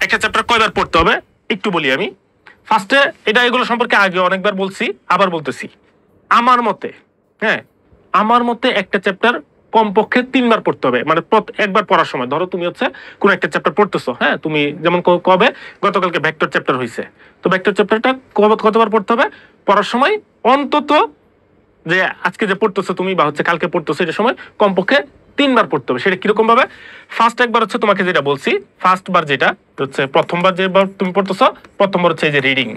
একটা চ্যাপ্টার কয়বার পড়তে হবে একটু বলি আমি। ফার্স্টে এটা এগুলো সম্পর্কে আগে অনেকবার বলছি, আবার বলতেছি। আমার মতে, হ্যাঁ, আমার মতে একটা চ্যাপ্টার কমপক্ষে 3বার পড়তে হবে। মানে একবার পড়ার সময় ধরো তুমি হচ্ছে কোন একটা চ্যাপ্টার পড়তেছো, হ্যাঁ, তুমি যেমন কবে গতকালকে ভেক্টর চ্যাপ্টার হয়েছে, তো ভেক্টর চ্যাপ্টারটা কতবার পড়তে হবে পড়ার সময়? অন্তত যে আজকে যে পড়তেছো তুমি বা হচ্ছে কালকে পড়তেছো এটা সময় কমপক্ষে 3বার পড়তে হবে। সেটা কিরকম ভাবে? ফার্স্ট একবার হচ্ছে তোমাকে যেটা বলছি, ফার্স্ট বার যেটা হচ্ছে প্রথমবার যেবার তুমি পড়তেছো, প্রথমবার হচ্ছে এই যে রিডিং।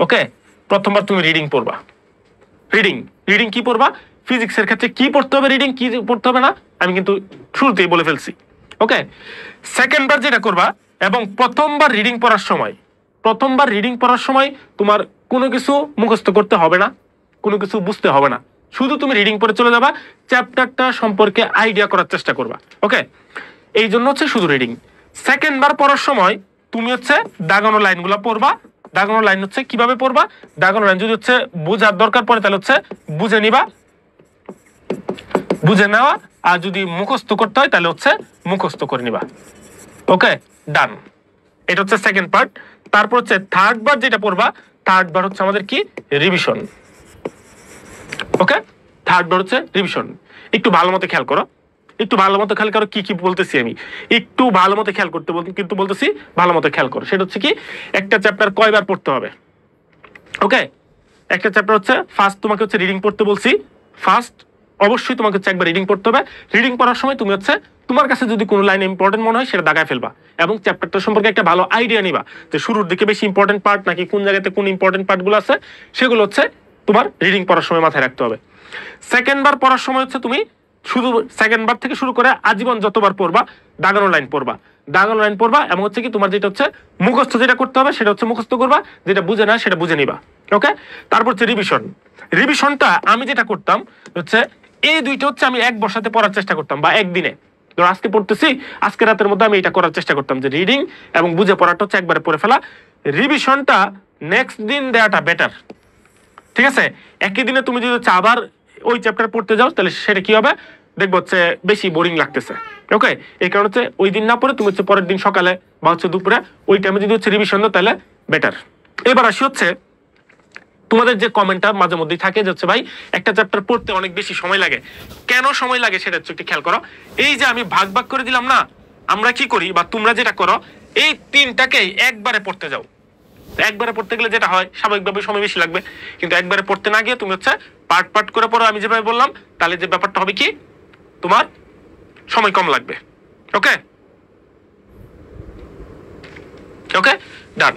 ওকে, প্রথমবার তুমি রিডিং পড়বা। রিডিং রিডিং কি পড়বা? ফিজিক্সের ক্ষেত্রে কি পড়তে হবে, রিডিং কি পড়তে হবে না আমি কিন্তু শুরুতেই বলে ফেলছি। ওকে, সেকেন্ড বার যেটা করবা, এবং প্রথমবার রিডিং পড়ার সময়, প্রথমবার রিডিং পড়ার সময় তোমার কোনো কিছু মুখস্থ করতে হবে না, কোনো কিছু বুঝতে হবে না, শুধু তুমি রিডিং পড়ে চলে যাবা, চ্যাপ্টারটা সম্পর্কে আইডিয়া করার চেষ্টা করবা। ওকে, এই জন্য হচ্ছে শুধু রিডিং। সেকেন্ড বার পড়ার সময় তুমি হচ্ছে দাগানো লাইনগুলো পড়বা। দাগানো লাইন হচ্ছে কিভাবে পড়বা? দাগানো লাইন যদি হচ্ছে বোঝার দরকার পড়ে তাহলে হচ্ছে বুঝে নিবা, বুঝে নেওয়া, আর যদি মুখস্থ করতে হয় তাহলে হচ্ছে মুখস্থ করে নিবা। ওকে, ডান। এটা হচ্ছে সেকেন্ড পার্ট। তারপর হচ্ছে থার্ড বার যেটা পড়বা, থার্ড বার হচ্ছে আমাদের কি? রিভিশন। ওকে, থার্ড বার হচ্ছে রিভিশন। একটু ভালো মতো খেয়াল করো, একটু ভালো মতো খেয়াল করো কি কি বলতেছি আমি, একটু ভালো মতো খেয়াল করতে কিন্তু বলতেছি ভালো মতো খেয়াল করো। সেটা হচ্ছে কি, একটা চ্যাপ্টার কয়বার পড়তে হবে? ওকে, একটা চ্যাপ্টার হচ্ছে ফার্স্ট তোমাকে হচ্ছে রিডিং পড়তে বলছি, ফার্স্ট অবশ্যই তোমাকে হচ্ছে একবার রিডিং পড়তে হবে। রিডিং পড়ার সময় তুমি হচ্ছে তোমার কাছে যদি কোনো লাইন ইম্পর্টেন্ট মনে হয় সেটা দাগায় ফেলবা, এবং চ্যাপ্টারটা সম্পর্কে একটা ভালো আইডিয়া নিবা যে শুরুর দিকে বেশি ইম্পর্টেন্ট পার্ট নাকি কোন জায়গাতে কোন ইম্পর্টেন্ট পার্টগুলো আছে, সেগুলো হচ্ছে তোমার রিডিং পড়ার সময় মাথায় রাখতে হবে। সেকেন্ড বার পড়ার সময় হচ্ছে তুমি শুধু সেকেন্ড বার থেকে শুরু করে আজীবন যতবার পড়বা দাগানো লাইন পড়বা, দাগানো লাইন পড়বা, এবং হচ্ছে কি তোমার যেটা হচ্ছে মুখস্থ যেটা করতে হবে সেটা হচ্ছে মুখস্থ করবা, যেটা বুঝে না সেটা বুঝে নিবা। ওকে, তারপর হচ্ছে রিভিশন। রিভিশনটা আমি যেটা করতাম হচ্ছে এই দুইটা হচ্ছে আমি এক বসাতে পড়ার চেষ্টা করতাম, বা একদিনে ধর আজকে পড়তেছি, আজকে রাতের মধ্যে আমি এটা করার চেষ্টা করতাম যে রিডিং এবং বুঝে পড়াটা হচ্ছে একবারে পড়ে ফেলা, রিভিশনটা নেক্সট দিন দেওয়াটা বেটার। ঠিক আছে, একই দিনে তুমি যদি হচ্ছে আবার ওই চ্যাপ্টার পড়তে যাও তাহলে সেটা কি হবে দেখবো হচ্ছে বেশি বোরিং লাগতেছে। ওকে, এই কারণে হচ্ছে ওই দিন না পড়ে তুমি হচ্ছে পরের দিন সকালে বা হচ্ছে দুপুরে ওই টাইমে যদি হচ্ছে রিভিশন দাও তাহলে বেটার। এবার আসি হচ্ছে তোমাদের যে কমেন্টটা মাঝে মধ্যেই থাকে যে হচ্ছে ভাই একটা চ্যাপ্টার পড়তে অনেক বেশি সময় লাগে, কেন সময় লাগে সেটা হচ্ছে একটু খেয়াল করো। এই যে আমি ভাগ ভাগ করে দিলাম না, আমরা কি করি বা তোমরা যেটা করো এই তিনটাকেই একবারে পড়তে যাও। একবারে পড়তে গেলে যেটা হয় স্বাভাবিকভাবে সময় বেশি লাগবে, কিন্তু একবারে পড়তে না গিয়ে তুমি হচ্ছে পার্ট পার্ট করে পড়ো আমি যেভাবে বললাম, তাহলে যে ব্যাপারটা হবে কি তোমার সময় কম লাগবে। ওকে ওকে, ডান।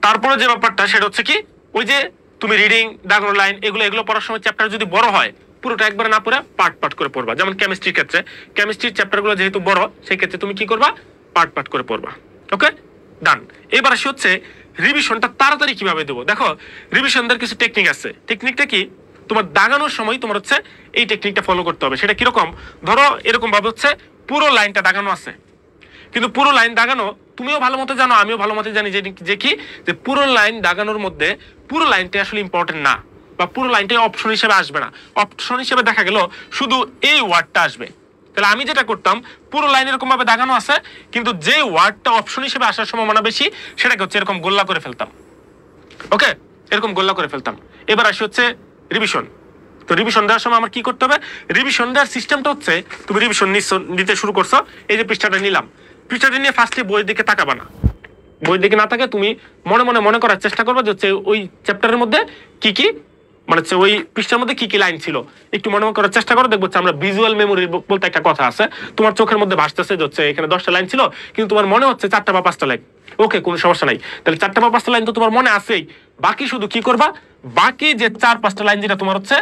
তারপরে যে ব্যাপারটা সেটা হচ্ছে কি, ওই যে তুমি রিডিং দাগানো লাইন এগুলো পড়ার সময় চ্যাপ্টার যদি বড় হয় পুরোটা একবারে না পড়ে পার্ট পার্ট করে পড়বা। যেমন কেমিস্ট্রির ক্ষেত্রে, কেমিস্ট্রির চ্যাপ্টারগুলো যেহেতু বড় সেই ক্ষেত্রে তুমি কি করবা? পার্ট পার্ট করে পড়বা। ওকে, ডান। এবার আসি হচ্ছে রিভিশনটা তাড়াতাড়ি কিভাবে দেবো। দেখো রিভিশনদের কিছু টেকনিক আছে। টেকনিকটা কি, তোমার দাগানোর সময় তোমার হচ্ছে এই টেকনিকটা ফলো করতে হবে। সেটা কিরকম? ধরো এরকম ভাবে হচ্ছে পুরো লাইনটা দাগানো আছে, কিন্তু পুরো লাইন দাগানো তুমিও ভালো মতো জানো আমিও ভালো মতো জানি যে কি যে পুরো লাইন দাগানোর মধ্যে পুরো লাইনটা আসলে ইম্পর্টেন্ট না, বা পুরো লাইনটাই অপশন হিসেবে আসবে না। অপশন হিসেবে দেখা গেল শুধু এই ওয়ার্ডটা আসবে। তাহলে আমি যেটা করতাম, পুরো লাইন এরকম ভাবে দাগানো আছে কিন্তু যে ওয়ার্ডটা অপশন হিসেবে আসার সম্ভাবনা বেশি সেটাকে হচ্ছে এরকম গোল্লা করে ফেলতাম। ওকে, এরকম গোল্লা করে ফেলতাম। এবার আসি হচ্ছে রিভিশন। তো রিভিশন দেওয়ার সময় আমার কি করতে হবে? রিভিশন দেওয়ার সিস্টেমটা হচ্ছে তুমি রিভিশন নিতে শুরু করছো, এই যে পৃষ্ঠাটা নিলাম, পৃষ্ঠাটা নিয়ে ফার্স্টে বইয়ের দিকে তাকাবা না, বইয়ের দিকে না তাকে তুমি মনে মনে মনে করার চেষ্টা করবে যে হচ্ছে ওই চ্যাপ্টারের মধ্যে কি কি মানে হচ্ছে ওই পৃষ্ঠার মধ্যে কি কি লাইন ছিল একটু মনে মনে করার চেষ্টা করো। দেখবো আমরা ভিজুয়াল মেমোরি বলতে একটা কথা আছে, তোমার চোখের মধ্যে ভাসতেছে যে হচ্ছে এখানে 10টা লাইন ছিল কিন্তু তোমার মনে হচ্ছে 4টা বা 5টা লাইন। ওকে, কোনো সমস্যা নাই, তাহলে 4টা বা 5টা লাইন তো তোমার মনে আছেই, বাকি শুধু কি করবা, বাকি যে 4-5টা লাইন যেটা তোমার হচ্ছে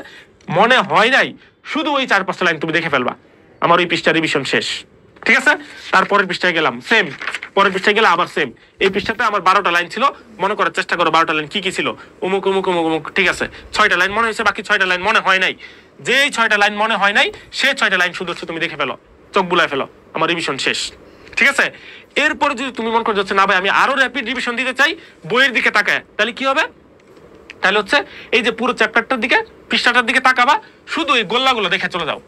মনে হয় নাই শুধু ওই 4-5টা লাইন তুমি দেখে ফেলবা। আমার ওই পৃষ্ঠা রিভিশন শেষ। ঠিক আছে, তারপরের পৃষ্ঠায় গেলাম, সেম। পরের পৃষ্ঠায় গেলে আবার সেম। এই পৃষ্ঠাতে আমার 12টা লাইন ছিল, মনে করার চেষ্টা করো 12টা লাইন কি কি ছিল। অমুক অমুক অমুক অমুক, ঠিক আছে, 6টা লাইন মনে হয়েছে, বাকি 6টা লাইন মনে হয় নাই। যেই 6টা লাইন মনে হয় নাই সে 6টা লাইন শুধু হচ্ছে তুমি দেখে ফেলো, চোখ বুলায় ফেলো, আমার রিভিশন শেষ। ঠিক আছে, এরপরে যদি তুমি মনে করো যাচ্ছে না ভাই আমি আরো র্যাপিড রিভিশন দিতে চাই, বইয়ের দিকে তাকায়, তাহলে কি হবে? তাহলে হচ্ছে এই যে পুরো চ্যাপ্টারটার দিকে পৃষ্ঠাটার দিকে তাকাবা, শুধু এই গোল্লাগুলো দেখে চলে যাও।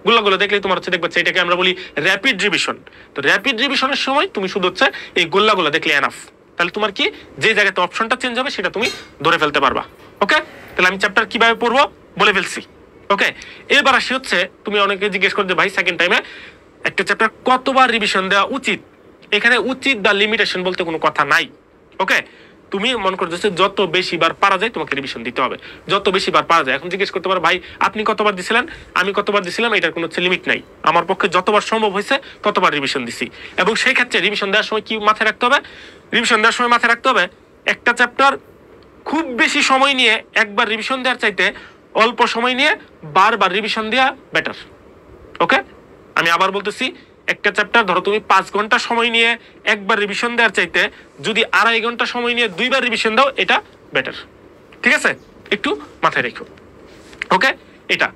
গোল্লাগুলো দেখলেই তোমার হচ্ছে দেখবে এটাকে আমরা বলি র্যাপিড রিভিশন। তো র্যাপিড রিভিশনের সময় তুমি শুধু হচ্ছে এই গোল্লাগুলো দেখলে এনাফ, তাহলে তোমার কি যে জায়গাতে অপশনটা চেঞ্জ হবে সেটা তুমি ধরে ফেলতে পারবা। ওকে, তাহলে আমি চ্যাপ্টার কিভাবে পড়বো বলে ফেলছি। ওকে, এবার আসি হচ্ছে তুমি অনেকে জিজ্ঞেস করতে ভাই সেকেন্ড টাইমে একটা চ্যাপ্টার কতবার রিভিশন দেওয়া উচিত। এখানে উচিত বা লিমিটেশন বলতে কোনো কথা নাই। ওকে, তুমি মনে করছো যত বেশি বার পারা যায় তোমাকে রিভিশন দিতে হবে, যত বেশি বার পারা যায়। এখন জিজ্ঞেস করতে পারো ভাই আপনি কতবার দিছিলেন, আমি কতবার দিছিলাম, এটার কোনো লিমিট নাই। আমার পক্ষে যতবার সম্ভব হয়েছে ততবার রিভিশন দিছি। এবং সেই ক্ষেত্রে রিভিশন দেওয়ার সময় কি মাথায় রাখতে হবে, রিভিশন দেওয়ার সময় মাথায় রাখতে হবে একটা চ্যাপ্টার খুব বেশি সময় নিয়ে একবার রিভিশন দেওয়ার চাইতে অল্প সময় নিয়ে বারবার রিভিশন দেওয়া বেটার। ওকে, আমি আবার বলতেছি, একটা চ্যাপ্টার ধরো তুমি 5 ঘন্টা সময় নিয়ে একবার রিভিশন দেওয়ার চাইতে যদি 2.5 ঘন্টা সময় নিয়ে 2বার রিভিশন দাও এটা বেটার। ঠিক আছে, একটু মাথায় রেখো। ওকে, এটা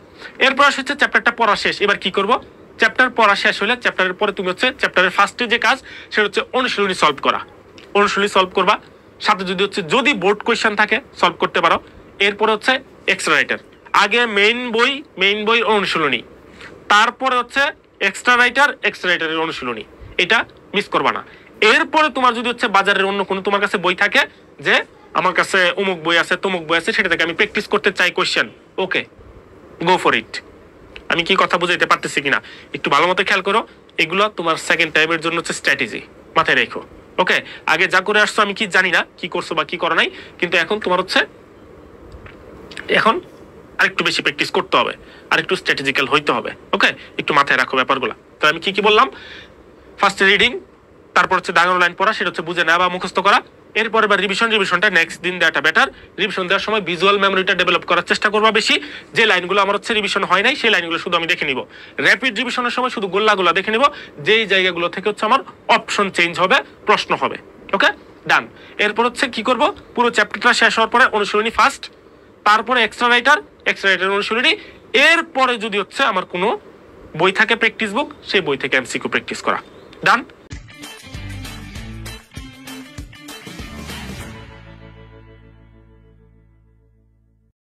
এরপর হচ্ছে চ্যাপ্টারটা পড়া শেষ। এবার কি করব, চ্যাপ্টার পড়া শেষ হলে চ্যাপ্টারের পরে তুমি হচ্ছে চ্যাপ্টারের ফার্স্টে যে কাজ সেটা হচ্ছে অনুশীলনী সলভ করা। অনুশীলনী সলভ করবা, সাথে যদি হচ্ছে যদি বোর্ড কোয়েশ্চেন থাকে সলভ করতে পারো। এরপরে হচ্ছে এক্সট্রা রাইটার, আগে মেইন বই অনুশীলনী, তারপরে হচ্ছে এক্সট্রা রাইটারের অনুশীলনী, এটা মিস করবা না। এরপরে তোমার যদি হচ্ছে বাজারের অন্য কোনো তোমার কাছে বই থাকে যে আমার কাছে অমুক বই আছে তমুক বই আছে, সেটা থেকে আমি প্র্যাকটিস করতে চাই question, okay go for it. আমি কি কথা বুঝাইতে পারতেছি কিনা একটু ভালো মতো খেয়াল করো। এগুলো তোমার সেকেন্ড টাইমের জন্য হচ্ছে স্ট্র্যাটেজি, মাথায় রেখো। ওকে, আগে যা করে আসছো আমি কি জানি না কি করছো বা কি করো নাই, কিন্তু এখন তোমার হচ্ছে এখন আরেকটু বেশি প্র্যাকটিস করতে হবে, আরেকটু স্ট্র্যাটেজিক্যাল হইতে হবে। ওকে, একটু মাথায় রাখো ব্যাপারগুলো। তো আমি কি বললাম, ফার্স্টে রিডিং, তারপর হচ্ছে দাগানো লাইন পড়া, সেটা হচ্ছে বুঝে নেওয়া বা মুখস্থ করা। এরপরে বা রিভিশনটা নেক্সট দিন দেওয়াটা বেটার। রিভিশন দেওয়ার সময় ভিজুয়াল মেমোরিটা ডেভেলপ করার চেষ্টা করবা বেশি। যে লাইনগুলো আমার হচ্ছে রিভিশন হয় নাই সেই লাইনগুলো শুধু আমি দেখে নিব। র্যাপিড রিভিশনের সময় শুধু গোল্লাগুলো দেখে নিব, যেই জায়গাগুলো থেকে হচ্ছে আমার অপশন চেঞ্জ হবে, প্রশ্ন হবে। ওকে, ডান। এরপর হচ্ছে কি করব, পুরো চ্যাপ্টারটা শেষ হওয়ার পরে অনুশীলনী ফার্স্ট, তারপরে এক্সট্রা রাইটার অনুশীলনী। এরপরে যদি হচ্ছে আমার কোনো বই থাকে প্র্যাকটিস বুক, সেই বই থেকে এমসিকিউ প্র্যাকটিস করা। ডান।